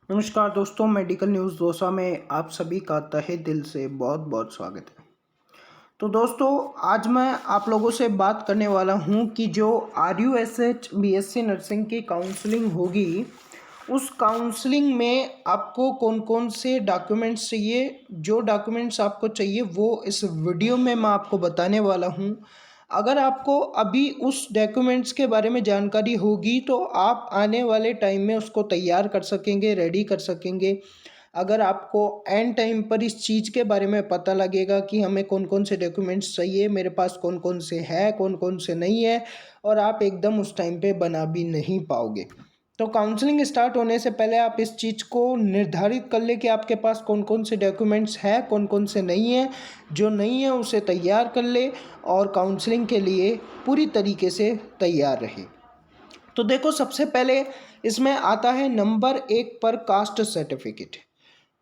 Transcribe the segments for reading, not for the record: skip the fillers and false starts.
नमस्कार दोस्तों, medical news dosa में आप सभी का तहे दिल से बहुत बहुत स्वागत है। तो दोस्तों, आज मैं आप लोगों से बात करने वाला हूं कि जो RUSH BSc नर्सिंग की काउंसलिंग होगी, उस काउंसलिंग में आपको कौन कौन से डॉक्यूमेंट्स चाहिए। जो डॉक्यूमेंट्स आपको चाहिए वो इस वीडियो में मैं आपको बताने वाला हूं। अगर आपको अभी उस डॉक्यूमेंट्स के बारे में जानकारी होगी तो आप आने वाले टाइम में उसको तैयार कर सकेंगे, रेडी कर सकेंगे। अगर आपको एंड टाइम पर इस चीज़ के बारे में पता लगेगा कि हमें कौन कौन से डॉक्यूमेंट्स चाहिए, मेरे पास कौन कौन से हैं, कौन कौन से नहीं है, और आप एकदम उस टाइम पे बना भी नहीं पाओगे। तो काउंसलिंग स्टार्ट होने से पहले आप इस चीज़ को निर्धारित कर ले कि आपके पास कौन कौन से डॉक्यूमेंट्स हैं, कौन कौन से नहीं हैं। जो नहीं है उसे तैयार कर ले और काउंसलिंग के लिए पूरी तरीके से तैयार रहे। तो देखो, सबसे पहले इसमें आता है नंबर 1 पर कास्ट सर्टिफिकेट।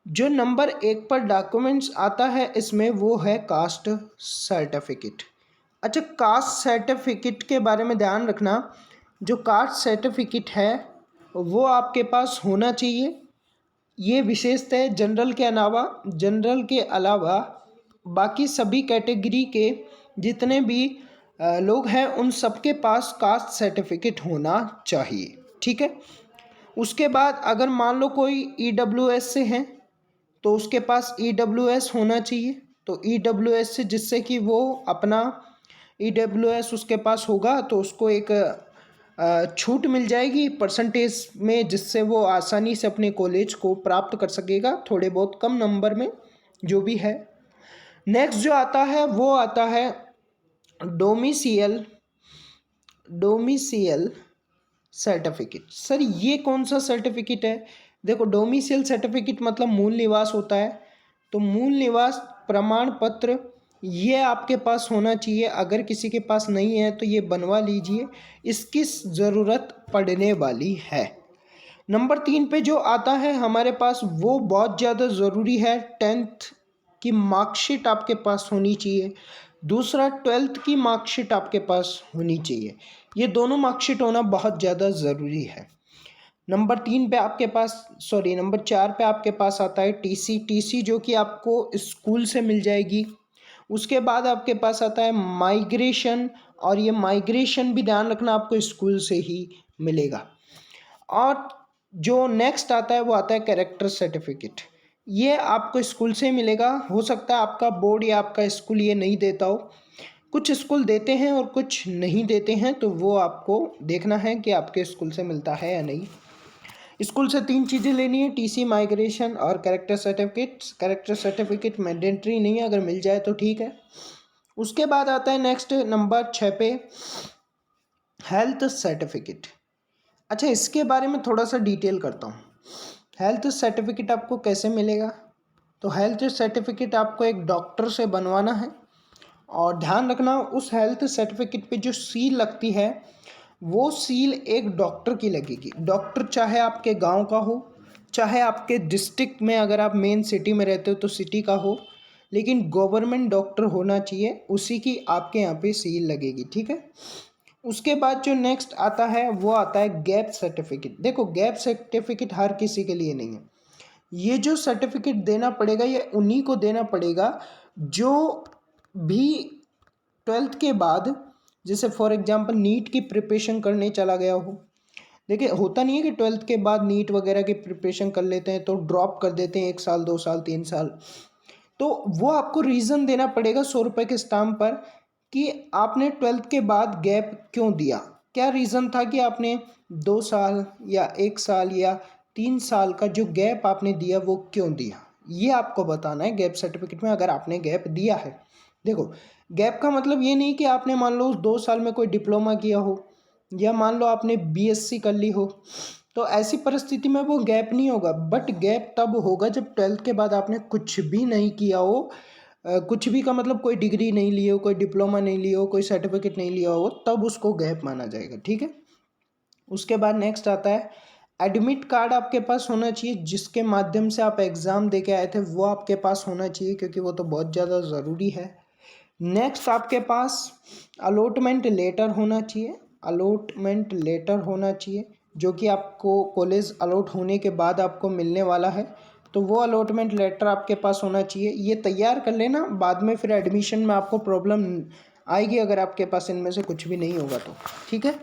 जो नंबर 1 पर डॉक्यूमेंट्स आता है इसमें वो है कास्ट सर्टिफिकेट। अच्छा, कास्ट सर्टिफिकेट के बारे में ध्यान रखना। जो कास्ट सर्टिफिकेट है वो आपके पास होना चाहिए। ये विशेषता है जनरल के अलावा बाकी सभी कैटेगरी के जितने भी लोग हैं उन सबके पास कास्ट सर्टिफिकेट होना चाहिए। ठीक है। उसके बाद अगर मान लो कोई EWS से है तो उसके पास EWS होना चाहिए। तो EWS से जिससे कि वो अपना EWS उसके पास होगा तो उसको एक छूट मिल जाएगी परसेंटेज में, जिससे वो आसानी से अपने कॉलेज को प्राप्त कर सकेगा थोड़े बहुत कम नंबर में जो भी है। नेक्स्ट जो आता है वो आता है डोमिसियल सर्टिफिकेट। सर ये कौन सा सर्टिफिकेट है? देखो, डोमिसियल सर्टिफिकेट मतलब मूल निवास होता है। तो मूल निवास प्रमाण पत्र ये आपके पास होना चाहिए। अगर किसी के पास नहीं है तो ये बनवा लीजिए, इसकी ज़रूरत पड़ने वाली है। नंबर 3 पे जो आता है हमारे पास वो बहुत ज़्यादा ज़रूरी है। 10th की मार्कशीट आपके पास होनी चाहिए। दूसरा, 12th की मार्कशीट आपके पास होनी चाहिए। ये दोनों मार्कशीट होना बहुत ज़्यादा ज़रूरी है। नंबर 4 पे आपके पास आता है TC जो कि आपको स्कूल से मिल जाएगी। उसके बाद आपके पास आता है माइग्रेशन, और ये माइग्रेशन भी ध्यान रखना आपको स्कूल से ही मिलेगा। और जो नेक्स्ट आता है वो आता है कैरेक्टर सर्टिफिकेट। ये आपको स्कूल से मिलेगा। हो सकता है आपका बोर्ड या आपका स्कूल ये नहीं देता हो। कुछ स्कूल देते हैं और कुछ नहीं देते हैं, तो वो आपको देखना है कि आपके स्कूल से मिलता है या नहीं। स्कूल से 3 चीज़ें लेनी है: TC, माइग्रेशन और character certificate. Character certificate mandatory नहीं है, अगर मिल जाए तो ठीक है। उसके बाद आता है नेक्स्ट नंबर 6 पे हेल्थ सर्टिफिकेट। अच्छा, इसके बारे में थोड़ा सा डिटेल करता हूँ। हेल्थ सर्टिफिकेट आपको कैसे मिलेगा? तो हेल्थ सर्टिफिकेट आपको एक डॉक्टर से बनवाना है, और ध्यान रखना उस हेल्थ सर्टिफिकेट पे जो सील लगती है वो सील एक डॉक्टर की लगेगी। डॉक्टर चाहे आपके गांव का हो, चाहे आपके डिस्ट्रिक्ट में, अगर आप मेन सिटी में रहते हो तो सिटी का हो, लेकिन गवर्नमेंट डॉक्टर होना चाहिए, उसी की आपके यहाँ पे सील लगेगी। ठीक है। उसके बाद जो नेक्स्ट आता है वो आता है गैप सर्टिफिकेट। देखो, गैप सर्टिफिकेट हर किसी के लिए नहीं है। ये जो सर्टिफिकेट देना पड़ेगा ये उन्हीं को देना पड़ेगा जो भी 12th के बाद, जैसे फॉर एग्जांपल नीट की प्रिपरेशन करने चला गया हो। देखिए, होता नहीं है कि 12th के बाद नीट वगैरह की प्रिपरेशन कर लेते हैं तो ड्रॉप कर देते हैं 1 साल, 2 साल, 3 साल। तो वो आपको रीज़न देना पड़ेगा 100 रुपये के स्टाम्प पर कि आपने 12th के बाद गैप क्यों दिया। क्या रीज़न था कि आपने 2 साल या 1 साल या 3 साल का जो गैप आपने दिया वो क्यों दिया, ये आपको बताना है गैप सर्टिफिकेट में, अगर आपने गैप दिया है। देखो, गैप का मतलब ये नहीं कि आपने मान लो उस 2 साल में कोई डिप्लोमा किया हो, या मान लो आपने BSc कर ली हो, तो ऐसी परिस्थिति में वो गैप नहीं होगा। बट गैप तब होगा जब 12th के बाद आपने कुछ भी नहीं किया हो। कुछ भी का मतलब कोई डिग्री नहीं ली हो, कोई डिप्लोमा नहीं लिया हो, कोई सर्टिफिकेट नहीं लिया हो, तब उसको गैप माना जाएगा। ठीक है। उसके बाद नेक्स्ट आता है एडमिट कार्ड। आपके पास होना चाहिए, जिसके माध्यम से आप एग्ज़ाम दे के आए थे वो आपके पास होना चाहिए, क्योंकि वो तो बहुत ज़्यादा ज़रूरी है। नेक्स्ट आपके पास अलॉटमेंट लेटर होना चाहिए। अलॉटमेंट लेटर होना चाहिए। जो कि आपको कॉलेज अलॉट होने के बाद आपको मिलने वाला है। तो वो अलॉटमेंट लेटर आपके पास होना चाहिए, ये तैयार कर लेना, बाद में फिर एडमिशन में आपको प्रॉब्लम आएगी अगर आपके पास इनमें से कुछ भी नहीं होगा तो, ठीक है।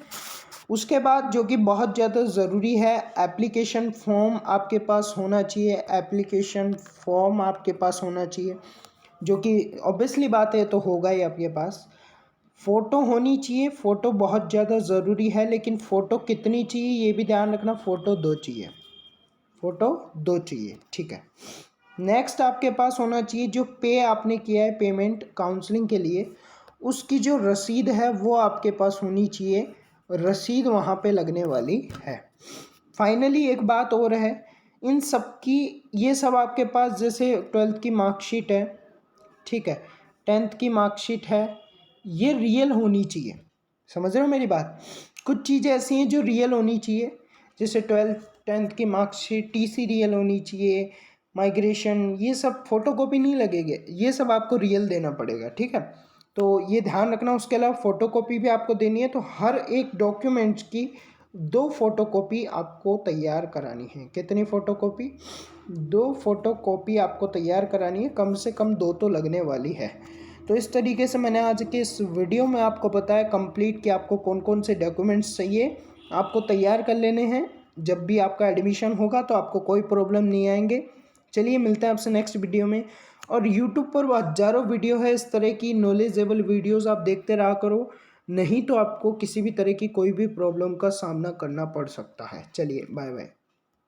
उसके बाद जो कि बहुत ज़्यादा ज़रूरी है, एप्लीकेशन फॉर्म आपके पास होना चाहिए, एप्लीकेशन फॉर्म आपके पास होना चाहिए, जो कि ऑब्वियसली बात है तो होगा ही आपके पास। फ़ोटो होनी चाहिए, फ़ोटो बहुत ज़्यादा ज़रूरी है, लेकिन फ़ोटो कितनी चाहिए ये भी ध्यान रखना, फ़ोटो 2 चाहिए, फ़ोटो 2 चाहिए, ठीक है। नेक्स्ट आपके पास होना चाहिए जो पे आपने किया है पेमेंट काउंसलिंग के लिए, उसकी जो रसीद है वो आपके पास होनी चाहिए, रसीद वहाँ पे लगने वाली है। फाइनली एक बात और है, इन सब की, ये सब आपके पास जैसे 12th की मार्कशीट है, ठीक है, 10th की मार्कशीट है, ये रियल होनी चाहिए, समझ रहे हो मेरी बात। कुछ चीज़ें ऐसी हैं जो रियल होनी चाहिए, जैसे 10th की मार्कशीट, टीसी रियल होनी चाहिए, माइग्रेशन, ये सब फोटोकॉपी नहीं लगेंगे, ये सब आपको रियल देना पड़ेगा, ठीक है। तो ये ध्यान रखना। उसके अलावा फ़ोटोकॉपी भी आपको देनी है, तो हर एक डॉक्यूमेंट्स की 2 फोटोकॉपी आपको तैयार करानी है। कितनी फ़ोटोकॉपी? 2 फोटोकॉपी आपको तैयार करानी है, कम से कम 2 तो लगने वाली है। तो इस तरीके से मैंने आज के इस वीडियो में आपको बताया कंप्लीट कि आपको कौन कौन से डॉक्यूमेंट्स चाहिए, आपको तैयार कर लेने हैं। जब भी आपका एडमिशन होगा तो आपको कोई प्रॉब्लम नहीं आएंगे। चलिए मिलते हैं आपसे नेक्स्ट वीडियो में। और यूट्यूब पर हज़ारों वीडियो है इस तरह की नॉलेजेबल वीडियोस, आप देखते रहा करो, नहीं तो आपको किसी भी तरह की कोई भी प्रॉब्लम का सामना करना पड़ सकता है। चलिए बाय बाय।